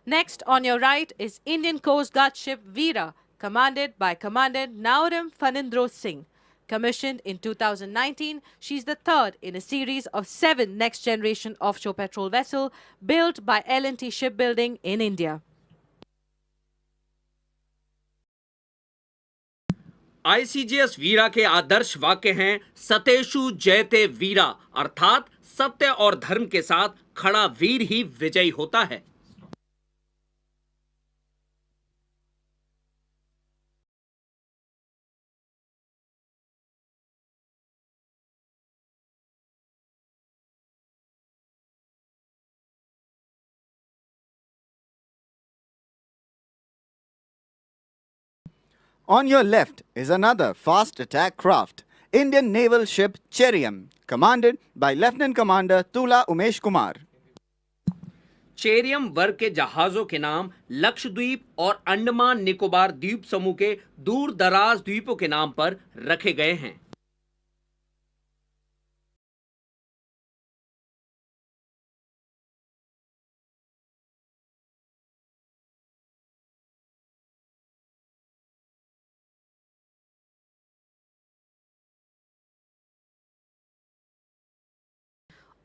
Next on your right is Indian Coast Guard ship Veera, commanded by Commander Naurim Fanindro Singh. Commissioned in 2019, she's the third in a series of 7 next-generation offshore patrol vessels built by L&T Shipbuilding in India. ICGS Veera के आदर्श वाक्य हैं सतेषु जयते वीरा, अर्थात सत्य और धर्म के साथ खड़ा वीर ही विजयी होता है। On your left is another fast attack craft, Indian naval ship Cheriam, commanded by Lieutenant Commander Tula Umesh Kumar. Cheriyam वर्ग के जहाजों के नाम लक्षद्वीप और अंडमान निकोबार द्वीप समूह के दूर दराज द्वीपों के नाम पर रखे गए हैं।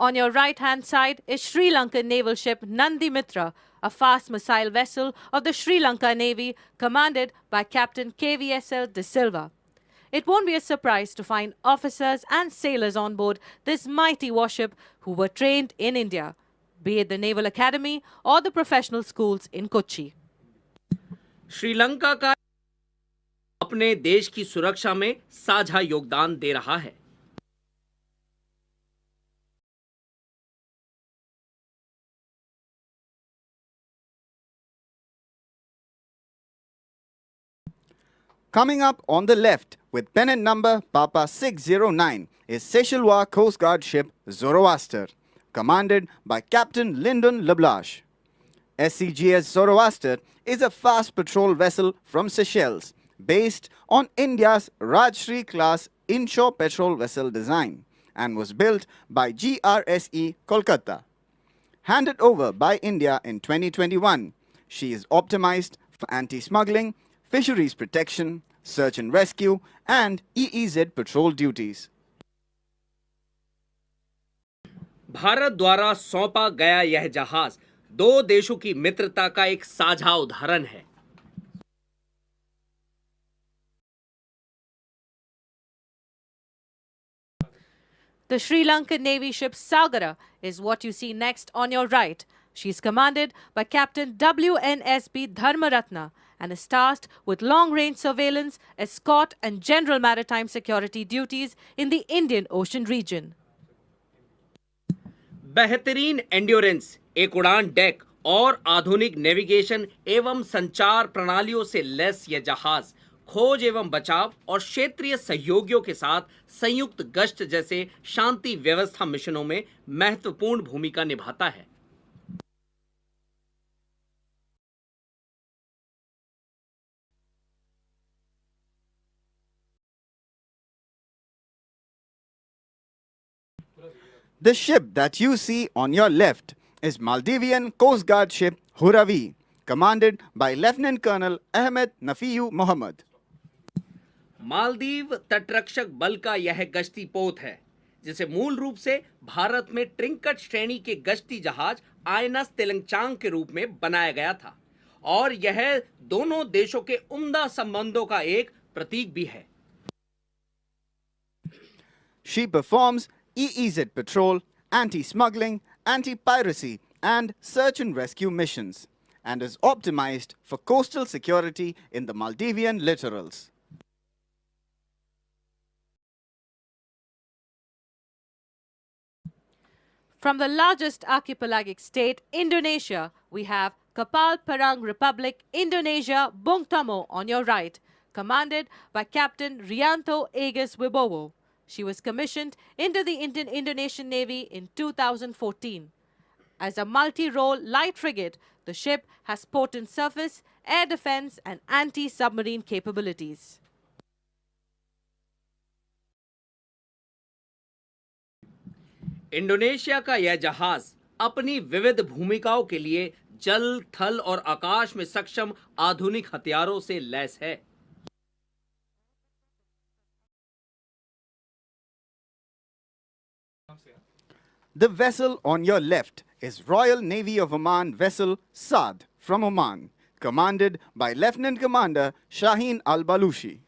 On your right-hand side is Sri Lankan naval ship Nandi Mitra, a fast missile vessel of the Sri Lanka Navy commanded by Captain KVSL De Silva. It won't be a surprise to find officers and sailors on board this mighty warship who were trained in India, be it the Naval Academy or the professional schools in Kochi. Sri Lanka का अपने देश की सुरक्षा में साझा योगदान दे रहा है। Coming up on the left with pennant number Papa 609 is Seychellois Coast Guard ship Zoroaster, commanded by Captain Lyndon Leblanche. SCGS Zoroaster is a fast patrol vessel from Seychelles, based on India's Rajshri class inshore patrol vessel design, and was built by GRSE Kolkata. Handed over by India in 2021, she is optimized for anti-smuggling, fisheries protection, search and rescue, and EEZ patrol duties. Bharat द्वारा सौंपा गया यह जहाज दो देशों की मित्रता का एक साझा उदाहरण है। The Sri Lankan Navy ship Sagara is what you see next on your right. She is commanded by Captain WNSB Dharmaratna and is tasked with long-range surveillance, escort and general maritime security duties in the Indian Ocean region. बेहतरीन endurance, एक उड़ान deck और आधुनिक navigation एवं संचार प्रणालियों से lace यह जहाज खोज एवं बचाव और क्षेत्रीय सहयोगियों के साथ संयुक्त गश्त जैसे शांति व्यवस्था मिशनों में महत्वपूर्ण भूमिका निभाता है। The ship that you see on your left is Maldivian Coast Guard ship Huravi, commanded by Lieutenant Colonel Ahmed Nafiu Mohammed. Maldives तटरक्षक बल का यह गश्ती पोत है, जिसे मूल रूप से भारत में ट्रिंकट श्रेणी के गश्ती जहाज आईएनएस तेलंगचांग के रूप में बनाया गया था और यह दोनों देशों के उम्दा संबंधों का एक प्रतीक भी है। She performs EEZ patrol, anti-smuggling, anti-piracy, and search and rescue missions, and is optimized for coastal security in the Maldivian littorals. From the largest archipelagic state, Indonesia, we have Kapal Perang Republic, Indonesia, Bung Tomo on your right, commanded by Captain Rianto Aegis Wibowo. She was commissioned into the Indian Indonesian Navy in 2014. As a multi-role light frigate, the ship has potent surface, air defense, and anti-submarine capabilities. Indonesia का यह जहाज अपनी विविध भूमिकाओं के लिए जल, थल और आकाश में सक्षम आधुनिक हथियारों से लैस है। The vessel on your left is Royal Navy of Oman vessel Saad from Oman, commanded by Lieutenant Commander Shaheen Al-Balushi.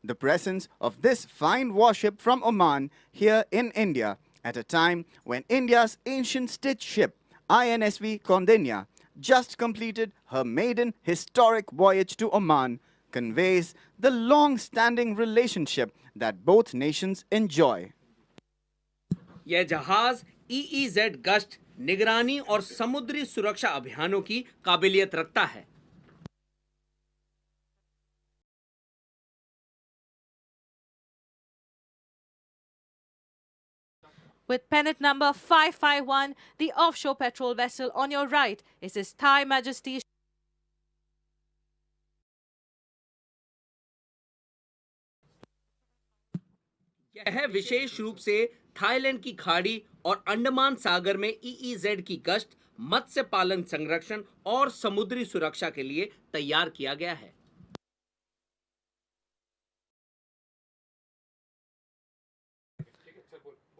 The presence of this fine warship from Oman here in India at a time when India's ancient stitch ship INSV Kondenia just completed her maiden historic voyage to Oman conveys the long-standing relationship that both nations enjoy. यह जहाज EEZ गश्त, निगरानी और समुद्री सुरक्षा अभियानों की काबिलियत रखता है। With pennant number 551, the offshore patrol vessel on your right is His Thai Majesty यह विशेष रूप से थाईलैंड की खाड़ी और अंडमान सागर में EEZ की गश्त, मत्स्य पालन संरक्षण और समुद्री सुरक्षा के लिए तैयार किया गया है।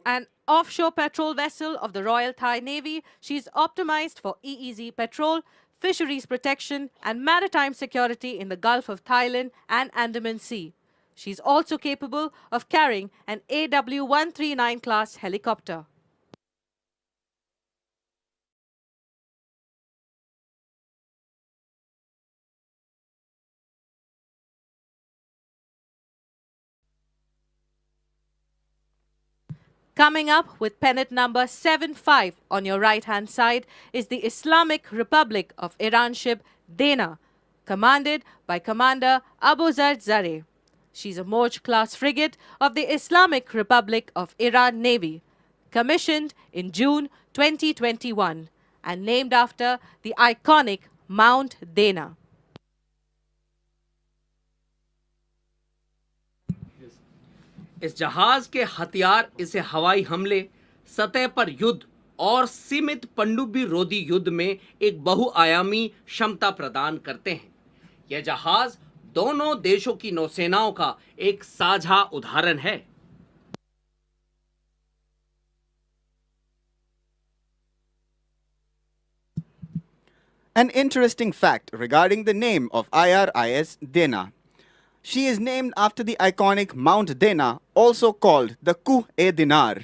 an offshore patrol vessel of the Royal Thai Navy. She's optimized for EEZ patrol, fisheries protection, and maritime security in the Gulf of Thailand and Andaman Sea. She's also capable of carrying an AW-139 class helicopter. Coming up with pennant number 75 on your right-hand side is the Islamic Republic of Iran ship Dana, commanded by Commander Abuzar Zareh. She's a Moj-class frigate of the Islamic Republic of Iran Navy, commissioned in June 2021 and named after the iconic Mount Dana. इस जहाज के हथियार इसे हवाई हमले, सतह पर युद्ध और सीमित पनडुब्बी रोधी युद्ध में एक बहुआयामी क्षमता प्रदान करते हैं। यह जहाज दोनों देशों की नौसेनाओं का एक साझा उदाहरण है। An interesting fact regarding the name of IRIS Dana. She is named after the iconic Mount Dana, also called the Kuh-e-Dinar.